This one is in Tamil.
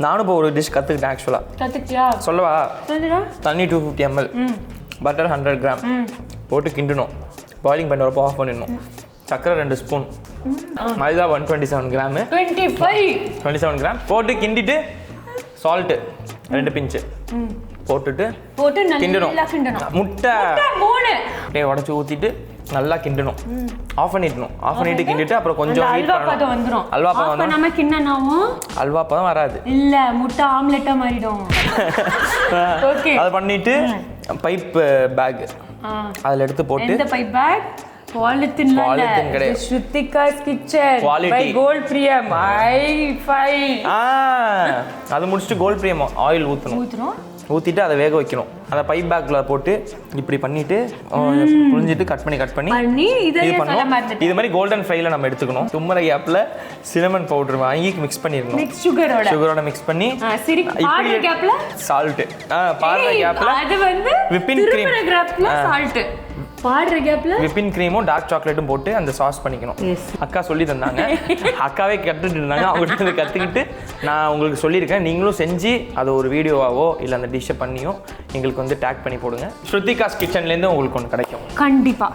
நானும் இப்போ ஒரு டிஷ் கற்றுக்கிட்டேன் ஆக்சுவலாக. கற்றுக்கிட்டியா? சொல்லவா? சொல்லுடா. தண்ணி 250 ml, பட்டர் 100 கிராம் போட்டு கிண்டணும். பாயிலிங் பண்ணி வரப்போ ஆஃப் பண்ணிடணும். சக்கரை 2 ஸ்பூன், மைதா 127 கிராமு, 27 கிராம் போட்டு கிண்டிட்டு சால்ட்டு 2 பிஞ்சு போட்டு கிண்டணும். முட்டை அப்படியே உடச்சி ஊற்றிட்டு நல்லா கிண்டணும். ஆஃப் பண்ணிடணும். ஆஃப் பண்ணிட்டு கிண்டிட்டு அப்புறம் கொஞ்சம் அல்வா பதம் வந்துரும். அல்வா பதம் நம்ம கிண்ணனாவும் அல்வா பதம் வராது. இல்ல முட்டை ஆம்லெட்டா மாறிடும். ஓகே, அதை பண்ணிட்டு பைப் பேக் அதில் எடுத்து போட்டு. எந்த பைப் பேக்? பாலித்தீன் கிடையாது. ஸ்ருத்திகாஸ் கிச்சன் பை கோல்ட் பிரியம் i5. அது முடிச்சுட்டு கோல்ட் பிரியம் ஆயில் ஊற்றிட்டு அதை வேக வைக்கணும். அதை பைப் பேக்கில் போட்டு இப்படி பண்ணிட்டு புழிஞ்சிட்டு கட் பண்ணி இது பண்ணணும். இது மாதிரி கோல்டன் ஃப்ரைல நம்ம எடுத்துக்கணும். தும்மர கேப்பில் சினமன் பவுடர் வாங்கி மிக்ஸ் பண்ணிடணும். சுகரோட மிக்ஸ் பண்ணி சால்ட்டு, பாடுற கேப்பில் விப்பின் கிரீம், விப்பின் கிரீமும் டார்க் சாக்லேட்டும் போட்டு அந்த சாஸ் பண்ணிக்கணும். அக்கா சொல்லி தந்தாங்க. அக்காவே கற்றுட்டு இருந்தாங்க. அவங்ககிட்ட கற்றுக்கிட்டு நான் உங்களுக்கு சொல்லியிருக்கேன். நீங்களும் செஞ்சு அதை ஒரு வீடியோவாவோ இல்லை அந்த டிஷ்ஷை பண்ணியோ எங்களுக்கு வந்து டேக் பண்ணி போடுங்க. ஸ்ருத்திகாஸ் கிச்சன்லேருந்து உங்களுக்கு ஒன்று கிடைக்கும் கண்டிப்பாக.